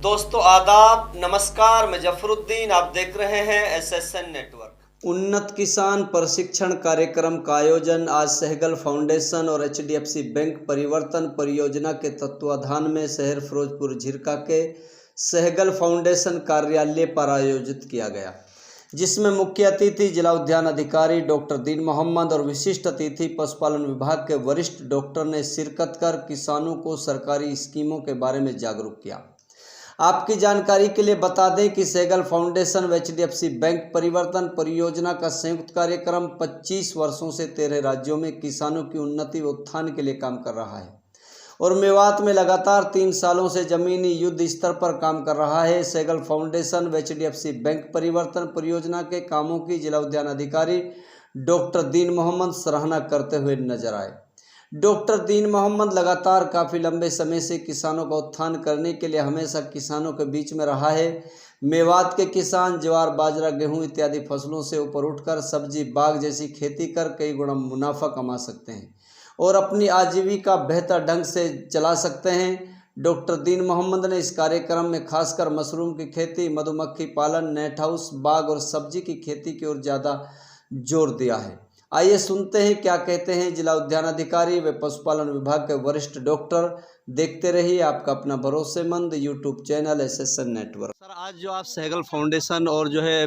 दोस्तों आदाब, नमस्कार। मैं जफरुद्दीन, आप देख रहे हैं एसएसएन नेटवर्क। उन्नत किसान प्रशिक्षण कार्यक्रम का आयोजन आज सहगल फाउंडेशन और एचडीएफसी बैंक परिवर्तन परियोजना के तत्वाधान में शहर फिरोजपुर झिरका के सहगल फाउंडेशन कार्यालय पर आयोजित किया गया, जिसमें मुख्य अतिथि जिला उद्यान अधिकारी डॉक्टर दीन मोहम्मद और विशिष्ट अतिथि पशुपालन विभाग के वरिष्ठ डॉक्टर ने शिरकत कर किसानों को सरकारी स्कीमों के बारे में जागरूक किया। आपकी जानकारी के लिए बता दें कि सहगल फाउंडेशन व एचडीएफसी बैंक परिवर्तन परियोजना का संयुक्त कार्यक्रम 25 वर्षों से 13 राज्यों में किसानों की उन्नति व उत्थान के लिए काम कर रहा है और मेवात में लगातार 3 सालों से जमीनी युद्ध स्तर पर काम कर रहा है। सहगल फाउंडेशन व एचडीएफसी बैंक परिवर्तन परियोजना के कामों की जिला उद्यान अधिकारी डॉक्टर दीन मोहम्मद सराहना करते हुए नजर आए। डॉक्टर दीन मोहम्मद लगातार काफ़ी लंबे समय से किसानों का उत्थान करने के लिए हमेशा किसानों के बीच में रहा है। मेवात के किसान ज्वार, बाजरा, गेहूं इत्यादि फसलों से ऊपर उठकर सब्जी, बाग जैसी खेती कर कई गुना मुनाफा कमा सकते हैं और अपनी आजीविका बेहतर ढंग से चला सकते हैं। डॉक्टर दीन मोहम्मद ने इस कार्यक्रम में खासकर मशरूम की खेती, मधुमक्खी पालन, नेट हाउस, बाग और सब्जी की खेती की ओर ज़्यादा जोर दिया है। आइए सुनते हैं क्या कहते हैं जिला उद्यान अधिकारी व पशुपालन विभाग के वरिष्ठ डॉक्टर। देखते रहिए आपका अपना भरोसेमंद YouTube channel SSN network. Sir, आज जो आप सहगल फाउंडेशन और जो है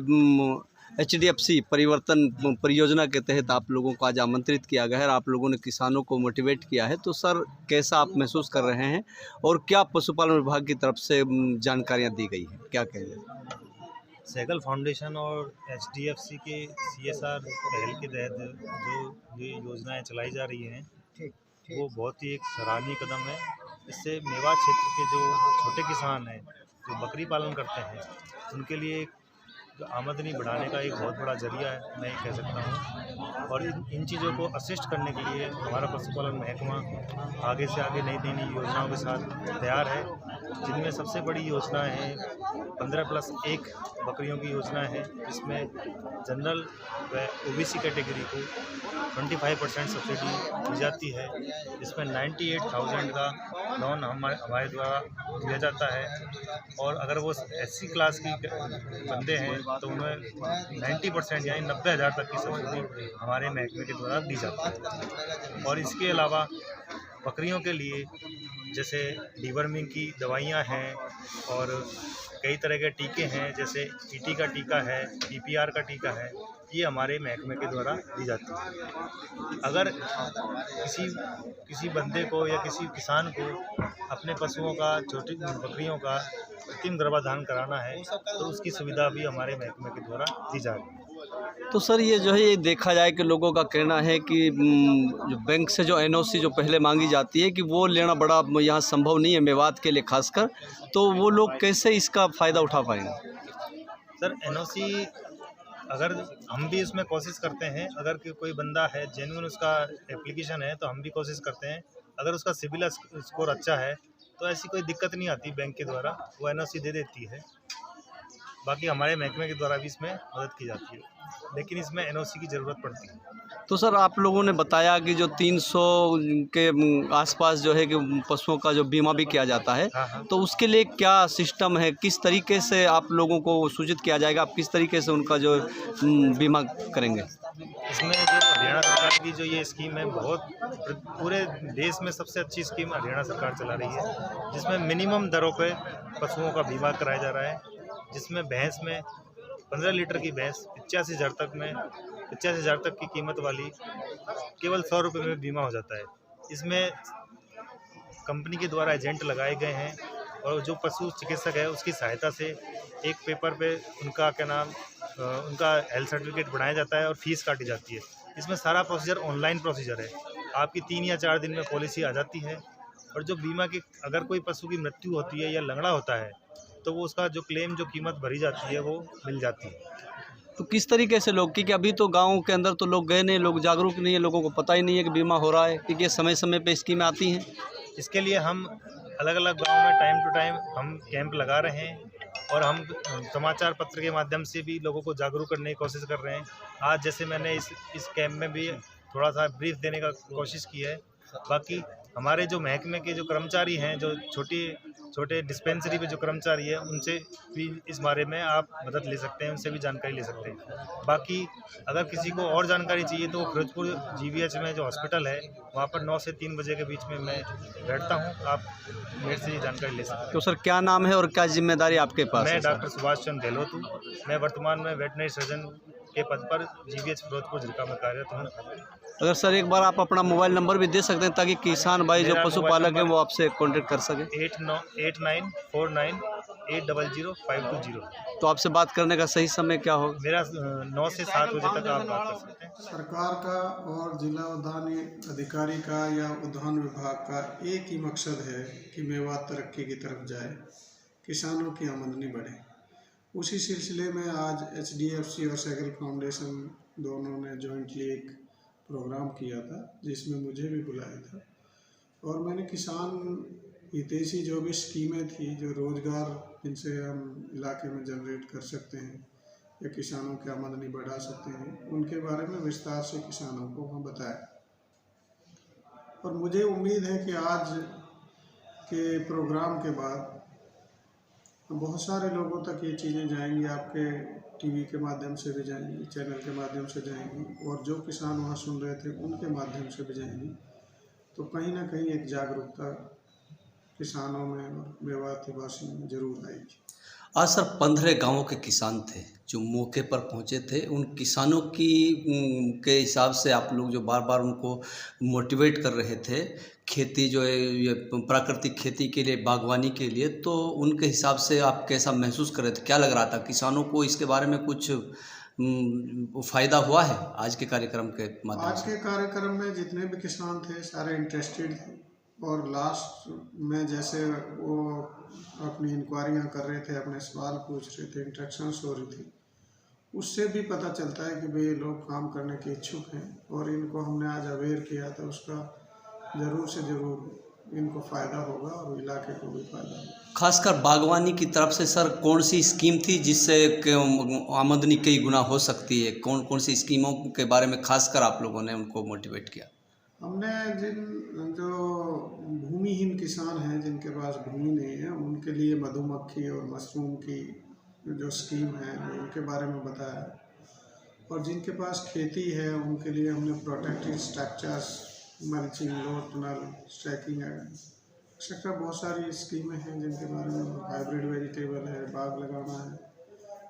एचडीएफसी परिवर्तन परियोजना के तहत आप लोगों को आज आमंत्रित किया गया है, आप लोगों ने किसानों को मोटिवेट किया है, तो सर कैसा आप महसूस कर रहे हैं और क्या पशुपालन विभाग की तरफ से जानकारियाँ दी गई हैं, क्या कहेंगे? सहगल फाउंडेशन और एचडीएफसी के सीएसआर पहल के तहत जो ये योजनाएं चलाई जा रही हैं वो बहुत ही एक सराहनीय कदम है। इससे मेवात क्षेत्र के जो छोटे किसान हैं जो बकरी पालन करते हैं उनके लिए एक आमदनी बढ़ाने का एक बहुत बड़ा जरिया है, मैं ये कह सकता हूँ। और इन चीज़ों को असिस्ट करने के लिए हमारा पशुपालन महकमा आगे से आगे नई नई योजनाओं के साथ तैयार है, जिनमें सबसे बड़ी योजना है 15+1 बकरियों की योजना है, जिसमें जनरल व ओबीसी कैटेगरी को 25% सब्सिडी दी जाती है। इसमें 98,000 का लोन हमारे द्वारा दिया जाता है और अगर वो एससी क्लास की बंदे हैं तो उन्हें 90% यानी 90,000 तक की सब्सिडी हमारे महकमे के द्वारा दी जाती है। और इसके अलावा बकरियों के लिए जैसे डीवर्मिंग की दवाइयाँ हैं और कई तरह के टीके हैं, जैसे ईटी का टीका है, पीपीआर का टीका है, ये हमारे महकमे के द्वारा दी जाती है। अगर किसी बंदे को या किसी किसान को अपने पशुओं का, छोटी बकरियों का कृत्रिम गर्भाधान कराना है तो उसकी सुविधा भी हमारे महकमे के द्वारा दी जा रही है। तो सर ये जो है ये देखा जाए कि लोगों का कहना है कि जो बैंक से जो एनओसी जो पहले मांगी जाती है कि वो लेना बड़ा यहाँ संभव नहीं है मेवात के लिए खासकर, तो वो लोग कैसे इसका फ़ायदा उठा पाएंगे? सर एनओसी अगर हम भी इसमें कोशिश करते हैं, अगर कोई बंदा है जेन्युइन उसका एप्लीकेशन है तो हम भी कोशिश करते हैं, अगर उसका सिविल स्कोर अच्छा है तो ऐसी कोई दिक्कत नहीं आती, बैंक के द्वारा वो एनओसी दे देती है। बाकी हमारे महकमे के द्वारा भी इसमें मदद की जाती है, लेकिन इसमें एनओसी की ज़रूरत पड़ती है। तो सर आप लोगों ने बताया कि जो 300 के आसपास जो है कि पशुओं का जो बीमा भी किया जाता है, हाँ। तो उसके लिए क्या सिस्टम है, किस तरीके से आप लोगों को सूचित किया जाएगा, आप किस तरीके से उनका जो बीमा करेंगे? इसमें जो हरियाणा सरकार की जो ये स्कीम है, बहुत पूरे देश में सबसे अच्छी स्कीम हरियाणा सरकार चला रही है, जिसमें मिनिमम दरों पे पशुओं का बीमा कराया जा रहा है, जिसमें भैंस में 15 लीटर की भैंस 85,000 तक की कीमत वाली केवल 100 रुपये में बीमा हो जाता है। इसमें कंपनी के द्वारा एजेंट लगाए गए हैं और जो पशु चिकित्सक है उसकी सहायता से एक पेपर पे उनका उनका हेल्थ सर्टिफिकेट बनाया जाता है और फीस काटी जाती है। इसमें सारा प्रोसीजर ऑनलाइन प्रोसीजर है, आपकी 3 या 4 दिन में पॉलिसी आ जाती है। और जो बीमा की अगर कोई पशु की मृत्यु होती है या लंगड़ा होता है तो वो उसका जो क्लेम, जो कीमत भरी जाती है वो मिल जाती है। तो किस तरीके से लोग, क्योंकि अभी तो गाँव के अंदर तो लोग गए नहीं, लोग जागरूक नहीं है, लोगों को पता ही नहीं है कि बीमा हो रहा है, क्योंकि ये समय समय पे स्कीमें आती हैं। इसके लिए हम अलग अलग गांव में टाइम टू टाइम हम कैंप लगा रहे हैं और हम समाचार पत्र के माध्यम से भी लोगों को जागरूक करने की कोशिश कर रहे हैं। आज जैसे मैंने इस कैंप में भी थोड़ा सा ब्रीफ देने का कोशिश की है। बाकी हमारे जो महकमे के जो कर्मचारी हैं, जो छोटे डिस्पेंसरी पे जो कर्मचारी है उनसे भी इस बारे में आप मदद ले सकते हैं, उनसे भी जानकारी ले सकते हैं। बाकी अगर किसी को और जानकारी चाहिए तो फिरोजपुर GVH में जो हॉस्पिटल है वहाँ पर 9 से 3 बजे के बीच में मैं बैठता हूँ, आप मेरे से ये जानकारी ले सकते हैं। तो सर क्या नाम है और क्या जिम्मेदारी आपके पास मैं है? डॉक्टर सुभाष चंद्र गहलोत हूँ। मैं वर्तमान में वेटनरी सर्जन के पद पर GVH फिरोजपुर जिला में कार्यरत हूँ। अगर सर एक बार आप अपना मोबाइल नंबर भी दे सकते हैं ताकि किसान भाई जो मेरा पशुपालक है मोबाइल वो आपसे कांटेक्ट कर सके। 8949800520। तो आपसे बात करने का सही समय क्या होगा? मेरा 9 से 7 बजे तक आप बात कर सकते हैं। सरकार का और जिला उद्यान अधिकारी का या उद्यान विभाग का एक ही मकसद है कि मेवात तरक्की की तरफ जाए, किसानों की आमदनी बढ़े। उसी सिलसिले में आज HDFC और सहगल फाउंडेशन दोनों ने जॉइंटली एक प्रोग्राम किया था जिसमें मुझे भी बुलाया था और मैंने किसान हितैषी जो भी स्कीमें थी, जो रोज़गार जिनसे हम इलाके में जनरेट कर सकते हैं या किसानों की आमदनी बढ़ा सकते हैं, उनके बारे में विस्तार से किसानों को हम बताया। और मुझे उम्मीद है कि आज के प्रोग्राम के बाद बहुत सारे लोगों तक ये चीज़ें जाएंगी, आपके टीवी के माध्यम से भी जाएंगी, चैनल के माध्यम से जाएंगी और जो किसान वहाँ सुन रहे थे उनके माध्यम से भी जाएंगी। तो कहीं ना कहीं एक जागरूकता किसानों में और मेवात वासियों में जरूर आएगी। आज सर 15 गांवों के किसान थे जो मौके पर पहुंचे थे। उन किसानों की के हिसाब से आप लोग जो बार बार उनको मोटिवेट कर रहे थे खेती जो है ये प्राकृतिक खेती के लिए, बागवानी के लिए, तो उनके हिसाब से आप कैसा महसूस कर रहे थे? क्या लग रहा था किसानों को इसके बारे में कुछ फ़ायदा हुआ है आज के कार्यक्रम के माध्यम आज से? के कार्यक्रम में जितने भी किसान थे सारे इंटरेस्टेड थे और लास्ट में जैसे वो अपनी इंक्वायरियाँ कर रहे थे, अपने सवाल पूछ रहे थे, इंटरेक्शंस हो रही थी, उससे भी पता चलता है कि भाई लोग काम करने के इच्छुक हैं और इनको हमने आज अवेयर किया था, उसका ज़रूर से ज़रूर इनको फ़ायदा होगा और इलाके को भी फ़ायदा होगा। खासकर बागवानी की तरफ से सर कौन सी स्कीम थी जिससे आमदनी कई गुना हो सकती है? कौन कौन सी स्कीमों के बारे में खासकर आप लोगों ने उनको मोटिवेट किया? हमने जो भूमिहीन किसान हैं, जिनके पास भूमि नहीं है, उनके लिए मधुमक्खी और मशरूम की जो स्कीम है उनके बारे में बताया और जिनके पास खेती है उनके लिए हमने protective structures, mulching, low tunnel, stacking etcetera बहुत सारी स्कीमें हैं जिनके बारे में, हाइब्रिड वेजिटेबल है, बाग लगाना है,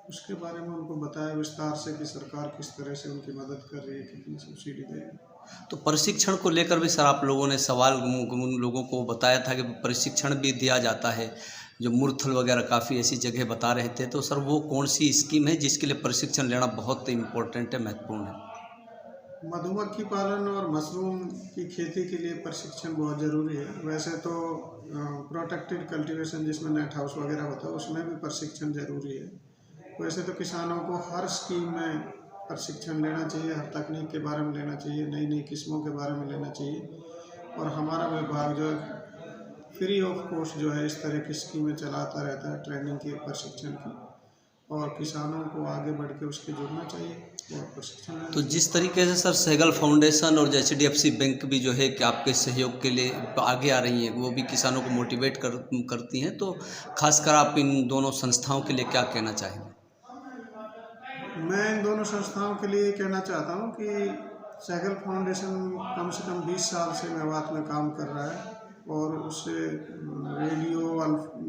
उसके बारे में उनको बताया विस्तार से कि सरकार किस तरह से उनकी मदद कर रही है, कितनी सब्सिडी दे रही है। तो प्रशिक्षण को लेकर भी सर आप लोगों ने सवाल उन लोगों को बताया था कि प्रशिक्षण भी दिया जाता है, जो मुरथल वगैरह काफ़ी ऐसी जगह बता रहे थे, तो सर वो कौन सी स्कीम है जिसके लिए प्रशिक्षण लेना बहुत इम्पोर्टेंट है, महत्वपूर्ण है? मधुमक्खी पालन और मशरूम की खेती के लिए प्रशिक्षण बहुत ज़रूरी है। वैसे तो प्रोटेक्टेड कल्टीवेशन जिसमें नेट हाउस वगैरह होता है उसमें भी प्रशिक्षण ज़रूरी है। वैसे तो किसानों को हर स्कीम में प्रशिक्षण लेना चाहिए, हर तकनीक के बारे में लेना चाहिए, नई नई किस्मों के बारे में लेना चाहिए और हमारा विभाग जो है फ्री ऑफ कॉस्ट जो है इस तरह की स्कीमें चलाता रहता है, ट्रेनिंग की, प्रशिक्षण की, और किसानों को आगे बढ़ के उसके जुड़ना चाहिए और प्रशिक्षण। तो जिस तरीके से सर सहगल फाउंडेशन और HDFC बैंक भी जो है कि आपके सहयोग के लिए आगे आ रही हैं, वो भी किसानों को मोटिवेट करती हैं, तो खासकर आप इन दोनों संस्थाओं के लिए क्या कहना चाहेंगे? मैं इन दोनों संस्थाओं के लिए कहना चाहता हूँ कि सहगल फाउंडेशन कम से कम 20 साल से मेवात में काम कर रहा है और उससे रेडियो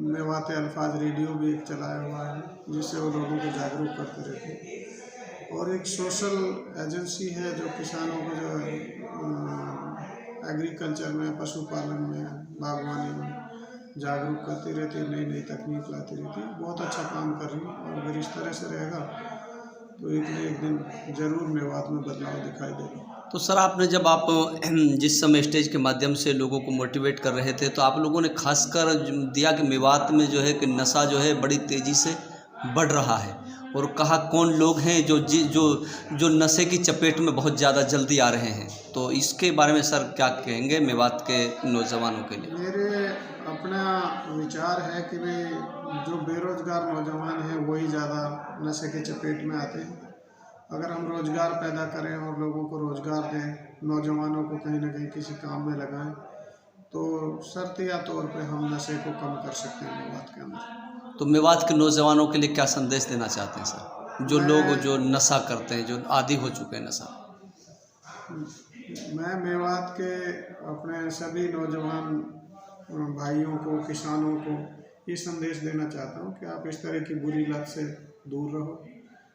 मेवात अल्फाज रेडियो भी एक चलाया हुआ है जिससे वो लोगों को जागरूक करते रहते हैं और एक सोशल एजेंसी है जो किसानों को जो है एग्रीकल्चर में, पशुपालन में, बागवानी में जागरूक करती रहती है, नई नई तकनीक लाती रहती है। बहुत अच्छा काम कर रही है और अगर इस तरह से रहेगा तो एक न एक दिन ज़रूर मेवात में बदलाव दिखाई देगा। तो सर आपने जब आप जिस समय स्टेज के माध्यम से लोगों को मोटिवेट कर रहे थे तो आप लोगों ने खासकर दिया कि मेवात में जो है कि नशा जो है बड़ी तेज़ी से बढ़ रहा है और कहा कौन लोग हैं जो नशे की चपेट में बहुत ज़्यादा जल्दी आ रहे हैं, तो इसके बारे में सर क्या कहेंगे मेवात के नौजवानों के लिए? मेरे अपना विचार है कि भाई जो बेरोजगार नौजवान हैं वही ज़्यादा नशे के चपेट में आते हैं। अगर हम रोज़गार पैदा करें और लोगों को रोज़गार दें, नौजवानों को कहीं ना कहीं किसी काम में लगाएं, तो शर्तिया तौर पे हम नशे को कम कर सकते हैं मेवात के अंदर। तो मेवात के नौजवानों के लिए क्या संदेश देना चाहते हैं सर, जो लोग जो नशा करते हैं, जो आदी हो चुके हैं नशा? मैं मेवात के अपने सभी नौजवान भाइयों को, किसानों को ये संदेश देना चाहता हूँ कि आप इस तरह की बुरी लत से दूर रहो,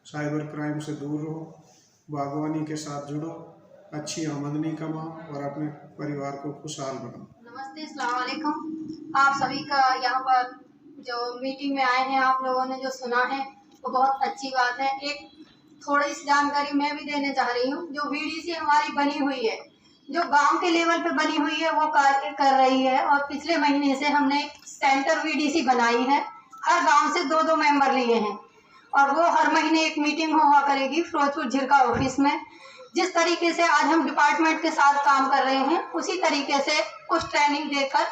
साइबर क्राइम से दूर रहो, बागवानी के साथ जुड़ो, अच्छी आमदनी कमाओ और अपने परिवार को खुशहाल बनाओ। नमस्ते, अस्सलाम वालेकुम। आप सभी का यहाँ पर जो मीटिंग में आए हैं, आप लोगों ने जो सुना है वो बहुत अच्छी बात है। एक थोड़ी सी जानकारी मैं भी देना चाह रही हूँ। जो VDC हमारी बनी हुई है, जो गांव के लेवल पे बनी हुई है, वो कार्य कर रही है। और पिछले महीने से हमने एक सेंटर VDC बनाई है। हर गांव से 2-2 मेंबर लिए हैं और वो हर महीने एक मीटिंग हुआ करेगी फिरोजपुर झिरका ऑफिस में। जिस तरीके से आज हम डिपार्टमेंट के साथ काम कर रहे हैं, उसी तरीके से कुछ ट्रेनिंग देकर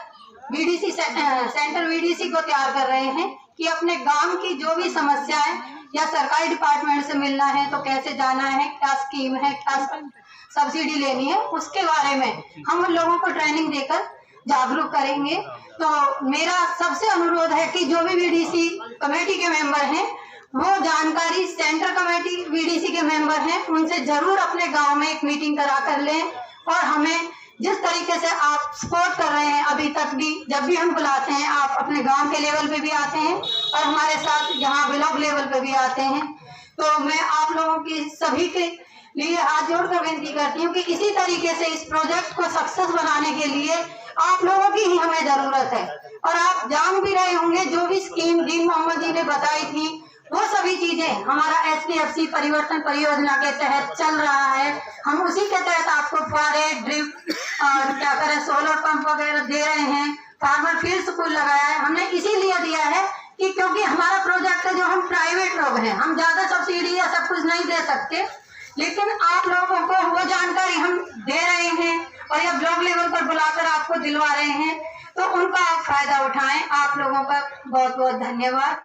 VDC सेंटर VDC को तैयार कर रहे हैं कि अपने गांव की जो भी समस्याएं या सरकारी डिपार्टमेंट से मिलना है तो कैसे जाना है, क्या स्कीम है, क्या सब्सिडी लेनी है, उसके बारे में हम उन लोगों को ट्रेनिंग देकर जागरूक करेंगे। तो मेरा सबसे अनुरोध है कि जो भी VDC कमेटी के मेंबर हैं, वो जानकारी सेंटर कमेटी VDC के मेंबर हैं उनसे जरूर अपने गांव में एक मीटिंग करा कर लें। और हमें जिस तरीके से आप सपोर्ट कर रहे हैं अभी तक भी, जब भी हम बुलाते हैं आप अपने गांव के लेवल पे भी आते हैं और हमारे साथ यहाँ ब्लॉक लेवल पे भी आते हैं। तो मैं आप लोगों की सभी के लिए हाथ जोड़कर विनती करती हूँ कि इसी तरीके से इस प्रोजेक्ट को सक्सेस बनाने के लिए आप लोगों की ही हमें जरूरत है। और आप जान भी रहे होंगे जो भी स्कीम दीन मोहम्मद जी ने बताई थी, वो सभी चीजें हमारा HDFC परिवर्तन परियोजना के तहत चल रहा है। हम उसी के तहत आपको फुहारे, ड्रिप और क्या करें, सोलर पंप वगैरह दे रहे हैं। फार्मर फील्ड स्कूल लगाया है हमने, इसीलिए दिया है कि क्योंकि हमारा प्रोजेक्ट है, जो हम प्राइवेट लोग हैं, हम ज्यादा सब्सिडी या सब कुछ नहीं दे सकते, लेकिन आप लोगों को वो जानकारी हम दे रहे हैं और या ब्लॉक लेवल पर बुलाकर आपको दिलवा रहे हैं। तो उनका आप फायदा उठाएं। आप लोगों का बहुत बहुत धन्यवाद।